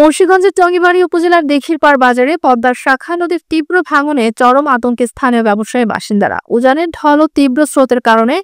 মুন্সিগঞ্জের টঙ্গীবাড়ি উপজেলার দিঘিরপাড় বাজারে পদ্মার শাখা নদীর তীব্র ভাঙনে চরম আতঙ্কে স্থানীয় ব্যবসায়ী বাসিন্দারা। উজানের ঢল ও তীব্র স্রোতের কারণে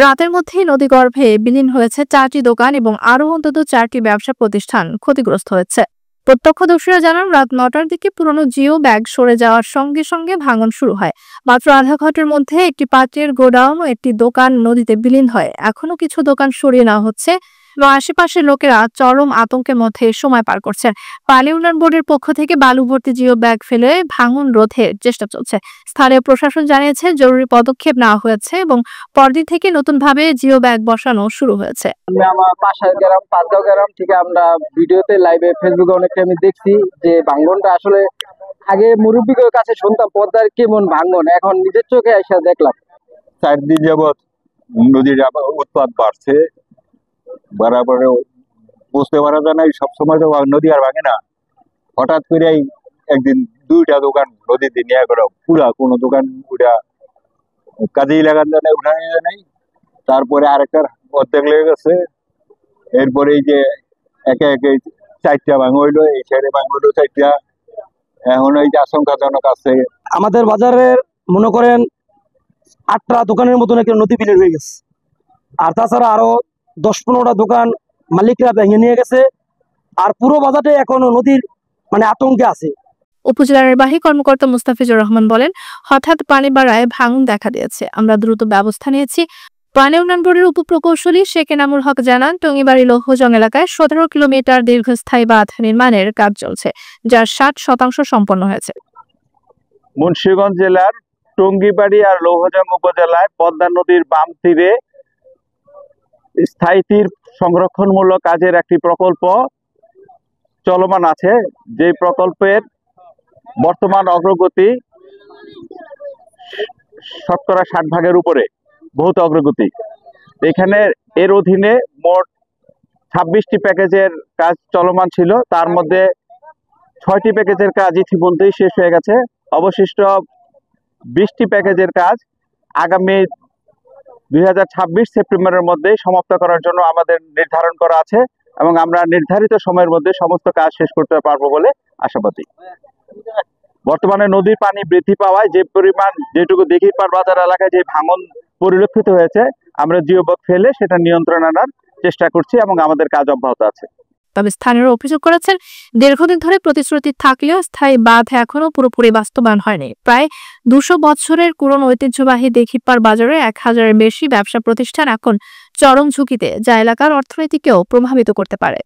রাতের মধ্যেই নদীগর্ভে বিলীন হয়েছে 4টি দোকান এবং আরও অন্তত 4টি ব্যবসা প্রতিষ্ঠান ক্ষতিগ্রস্ত হয়েছে। প্রত্যক্ষদর্শীরা জানান, রাত 9টার দিকে পুরনো জিও ব্যাগ সরে যাওয়ার সঙ্গে সঙ্গে ভাঙন শুরু হয়। মাত্র আধা ঘন্টার মধ্যে একটি পাটের গোডাউন ও একটি দোকান নদীতে বিলীন হয়। এখনো কিছু দোকান সরিয়ে নেওয়া হচ্ছে এবং আশেপাশের লোকেরা চরম আতঙ্কের মধ্যে সময় পার করছেন। পানি উন্নয়ন বোর্ডের পক্ষ থেকে বালু ভর্তি জিও ব্যাগ ফেলে ভাঙন রোধের চেষ্টা চলছে। স্থানীয় প্রশাসন জানিয়েছে, জরুরি পদক্ষেপ নেওয়া হয়েছে এবং পরদিন থেকে নতুনভাবে জিও ব্যাগ বসানো শুরু হয়েছে। আমার পাশের গ্রাম পাঁচগাঁও গ্রাম থেকে আমরা ভিডিওতে লাইভে ফেসবুকে অনেকটা আমি দেখছি যে ভাঙনটা আসলে আগে মুরব্বীদের কাছে শুনতাম পদ্মার কেমন ভাঙন, এখন নিজের চোখে এসে দেখলাম। 4 দিন যাবৎ নদীর উৎপাত বাড়ছে, বরাবরে বুঝতে পারা যায় না। সবসময় তো নদী আর ভাঙে না, হঠাৎ করেই একদিন 2টা দোকান নদীতে নিয়ে গেল, পুরা কোনো দোকান উঠা কাজেই লাগান যায় না, উঠানো যায় নাই। তারপরে আরেকটার অর্ধেক লেগে গেছে। এরপরে এই যে একে একে 4টা ভাঙ হইলো, এই সাইডে ভাঙ হইলো 4টা। এখন এই যে আশঙ্কাজনক আছে। আমাদের বাজারের মনে করেন 8টা দোকানের মতন একটা নদী বিলীন হয়ে গেছে, আর তাছাড়া আরো 10-15টা দোকান মালিকরা ভেঙে নিয়ে গেছে। আর পুরো বাজারে এখনো নদীর আতঙ্কে আছে। উপজেলা নির্বাহী কর্মকর্তা মুস্তাফিজুর রহমান বলেন, হঠাৎ পানি বাড়ায় ভাঙন দেখা দিয়েছে, আমরা দ্রুত ব্যবস্থা নিয়েছি। পানি উন্নয়ন বোর্ডের উপপ্রকৌশলী শেখ এনামুল হক জানান, টঙ্গীবাড়ি লৌহজং এলাকায় 17 কিলোমিটার দীর্ঘস্থায়ী বাঁধ নির্মাণের কাজ চলছে, যার 60% সম্পন্ন হয়েছে। মুন্সিগঞ্জ জেলার টঙ্গীবাড়ি আর লৌহজং উপজেলায় পদ্মা নদীর বাম তীরে স্থায়ী তীর সংরক্ষণমূলক কাজের একটি প্রকল্প চলমান আছে। যে প্রকল্পের বর্তমান অগ্রগতি 60% উপরে, বহুত অগ্রগতি। এখানে এর অধীনে মোট 26টি প্যাকেজের কাজ চলমান ছিল, তার মধ্যে 6টি প্যাকেজের কাজ ইতিমধ্যেই শেষ হয়ে গেছে। অবশিষ্ট 20টি প্যাকেজের কাজ আগামী 2026 সেপ্টেম্বরের মধ্যে সমাপ্ত করার জন্য আমাদের নির্ধারণ করা আছে এবং আমরা নির্ধারিত সময়ের মধ্যে সমস্ত কাজ শেষ করতে পারবো বলে আশাবাদী। বর্তমানে নদীর পানি বৃদ্ধি পাওয়ায় যে পরিমাণ, যেটুকু দিঘিরপাড় বাজার এলাকায় যে ভাঙন পরিলক্ষিত হয়েছে, আমরা জিও ব্যাগ ফেলে সেটা নিয়ন্ত্রণ আনার চেষ্টা করছি এবং আমাদের কাজ অব্যাহত আছে। তবে স্থানীয়রা অভিযোগ করেছেন, দীর্ঘদিন ধরে প্রতিশ্রুতি থাকলেও স্থায়ী বাঁধ এখনো পুরোপুরি বাস্তবায়ন হয়নি। প্রায় 200 বছরের পুরনো ঐতিহ্যবাহী দিঘিরপাড় বাজারে 1000-এর বেশি ব্যবসা প্রতিষ্ঠান এখন চরম ঝুঁকিতে, যা এলাকার অর্থনীতিকেও প্রভাবিত করতে পারে।